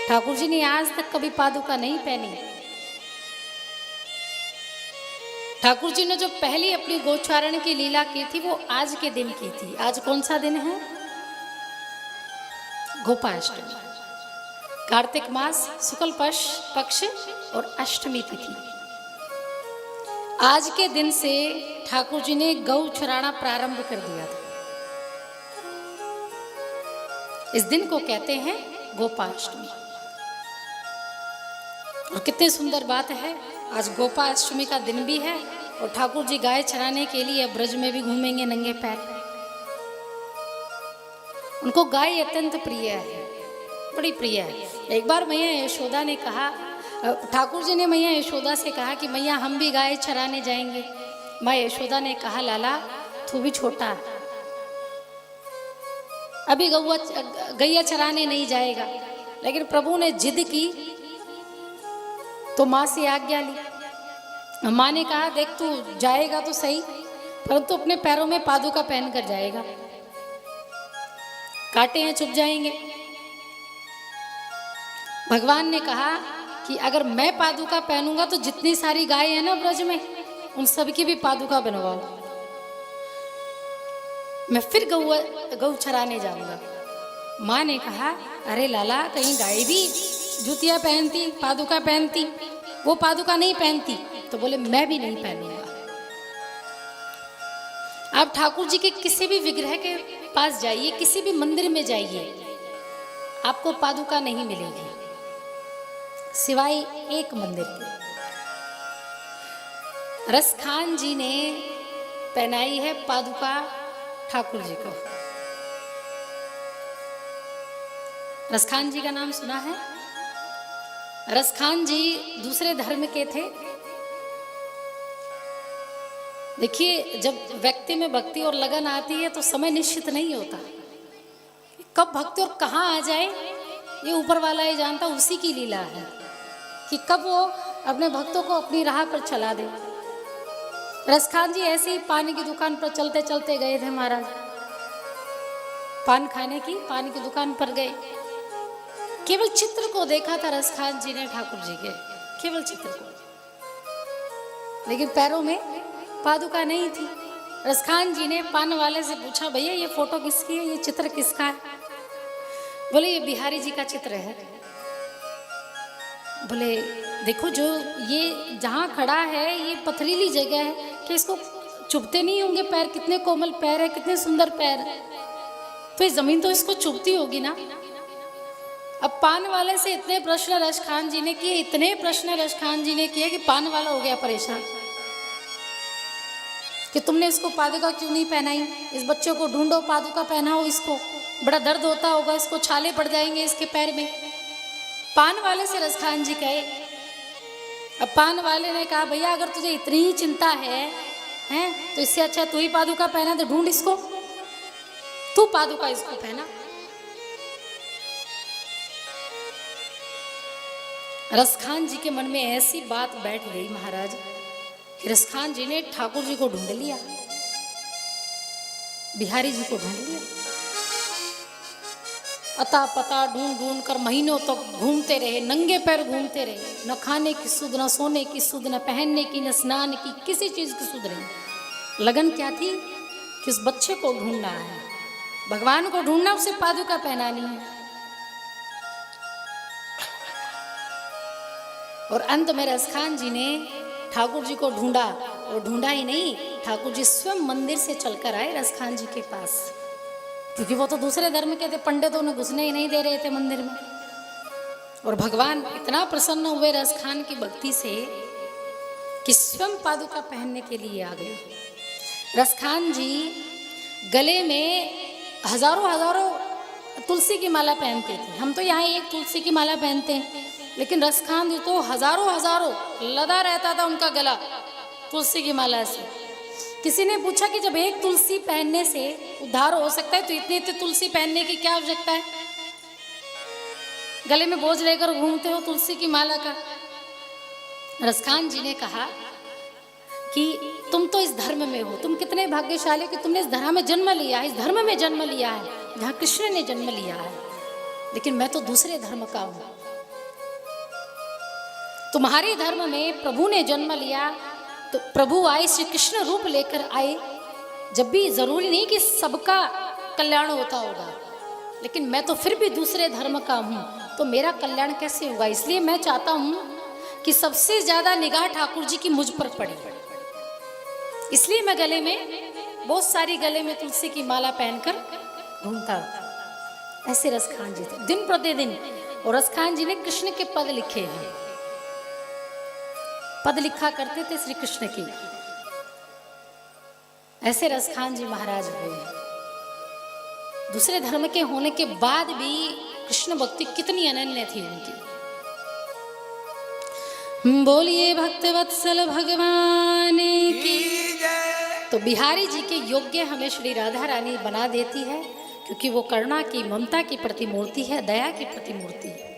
ठाकुर जी ने आज तक कभी पादुका नहीं पहनी। ठाकुर जी ने जो पहली अपनी गोचारण की लीला की थी वो आज के दिन की थी। आज कौन सा दिन है? गोपाष्टमी। कार्तिक मास शुक्ल पक्ष और अष्टमी तिथि। आज के दिन से ठाकुर जी ने गौ चराना प्रारंभ कर दिया था। इस दिन को कहते हैं गोपाष्टमी। और कितनी सुंदर बात है, आज गोपाष्टमी का दिन भी है और ठाकुर जी गाय चराने के लिए ब्रज में भी घूमेंगे नंगे पैर। उनको गाय अत्यंत प्रिय है, बड़ी प्रिय है। एक बार मैया यशोदा ने कहा, ठाकुर जी ने मैया यशोदा से कहा कि मैया हम भी गाय चराने जाएंगे। माँ यशोदा ने कहा लाला तू भी छोटा है, अभी गैया चराने नहीं जाएगा। लेकिन प्रभु ने जिद की तो माँ से आज्ञा ली। माँ ने कहा देख तू जाएगा तो सही, परंतु अपने पैरों में पादुका पहन कर जाएगा, कांटे हैं चुभ जाएंगे। भगवान ने कहा कि अगर मैं पादुका पहनूंगा तो जितनी सारी गाय है ना ब्रज में उन सबकी भी पादुका बनवाओ, मैं फिर गौ चराने जाऊंगा। माँ ने कहा अरे लाला कहीं गाय भी जूतियां पहनती पादुका पहनती, वो पादुका नहीं पहनती। तो बोले मैं भी नहीं पहनूंगा। आप ठाकुर जी के किसी भी विग्रह के पास जाइए, किसी भी मंदिर में जाइए, आपको पादुका नहीं मिलेगी सिवाय एक मंदिर के। रसखान जी ने पहनाई है पादुका ठाकुर जी को। रसखान जी का नाम सुना है? रसखान जी दूसरे धर्म के थे। देखिए जब व्यक्ति में भक्ति और लगन आती है तो समय निश्चित नहीं होता, कब भक्ति और कहाँ आ जाए ये ऊपर वाला ही जानता, उसी की लीला है कि कब वो अपने भक्तों को अपनी राह पर चला दे। रसखान जी ऐसे ही पान की दुकान पर चलते चलते गए थे महाराज, पान खाने की पान की दुकान पर गए। केवल चित्र को देखा था रसखान जी ने ठाकुर जी के, केवल चित्र को, लेकिन पैरों में पादुका नहीं थी। रसखान जी ने पान वाले से पूछा भैया ये फोटो किसकी है, ये चित्र किसका है? बोले ये बिहारी जी का चित्र है। बोले देखो जो ये जहाँ खड़ा है ये पथरीली जगह है, कि इसको चुभते नहीं होंगे पैर? कितने कोमल पैर है, कितने सुंदर पैर है, तो ये जमीन तो इसको चुभती होगी ना। अब पान वाले से इतने प्रश्न रसखान जी ने किए, इतने प्रश्न रसखान जी ने किए कि पान वाला हो गया परेशान कि तुमने इसको पादुका क्यों नहीं पहनाई, इस बच्चे को ढूंढो पादुका पहनाओ, इसको बड़ा दर्द होता होगा, इसको छाले पड़ जाएंगे इसके पैर में। पान वाले से रसखान जी कहे। अब पान वाले ने कहा भैया अगर तुझे इतनी ही चिंता है तो इससे अच्छा तू ही पादुका पहना, तो ढूंढ इसको, तू पादुका इसको पहना। रसखान जी के मन में ऐसी बात बैठ गई महाराज कि रसखान जी ने ठाकुर जी को ढूंढ लिया, बिहारी जी को ढूंढ लिया। अता पता ढूंढ ढूंढ कर महीनों तक तो घूमते रहे, नंगे पैर घूमते रहे, न खाने की सुध, न सोने की सुध, न पहनने की, न स्नान की, किसी चीज की सुध नहीं। लगन क्या थी कि उस बच्चे को ढूंढना है, भगवान को ढूंढना, उसे पादुका पहनानी है। और अंत में रसखान जी ने ठाकुर जी को ढूंढा, और ढूंढा ही नहीं, ठाकुर जी स्वयं मंदिर से चलकर आए रसखान जी के पास, क्योंकि वो तो दूसरे धर्म के थे, पंडितों ने घुसने ही नहीं दे रहे थे मंदिर में। और भगवान इतना प्रसन्न हुए रसखान की भक्ति से कि स्वयं पादुका पहनने के लिए आ गए। रसखान जी गले में हजारों हजारों तुलसी की माला पहनते थे। हम तो यहाँ एक तुलसी की माला पहनते हैं, लेकिन रसखान जी तो हजारों हजारों लदा रहता था उनका गला तुलसी की माला से। किसी ने पूछा कि जब एक तुलसी पहनने से उद्धार हो सकता है तो इतनी इतनी तुलसी पहनने की क्या आवश्यकता है? गले में बोझ लेकर घूमते हो तुलसी की माला का। रसखान जी ने कहा कि तुम तो इस धर्म में हो, तुम कितने भाग्यशाली कि तुमने इस धर्म में जन्म लिया है, इस धर्म में जन्म लिया है जहाँ कृष्ण ने जन्म लिया है, लेकिन मैं तो दूसरे धर्म का हूँ। तुम्हारे धर्म में प्रभु ने जन्म लिया तो प्रभु आए, श्री कृष्ण रूप लेकर आए। जब भी जरूरी नहीं कि सबका कल्याण होता होगा, लेकिन मैं तो फिर भी दूसरे धर्म का हूँ, तो मेरा कल्याण कैसे होगा? इसलिए मैं चाहता हूँ कि सबसे ज्यादा निगाह ठाकुर जी की मुझ पर पड़े। इसलिए मैं गले में बहुत सारी, गले में तुलसी की माला पहनकर घूमता हूँ। ऐसे रसखान जी थे दिन प्रतिदिन। और रसखान जी ने कृष्ण के पद लिखे हैं, पद लिखा करते थे श्री कृष्ण की। ऐसे रसखान जी महाराज हुए। दूसरे धर्म के होने के बाद भी कृष्ण भक्ति कितनी अनन्य थी उनकी। बोलिए भक्त वत्सल भगवान की। तो बिहारी जी के योग्य हमें श्री राधा रानी बना देती है, क्योंकि वो करुणा की, ममता की प्रतिमूर्ति है, दया की प्रतिमूर्ति है।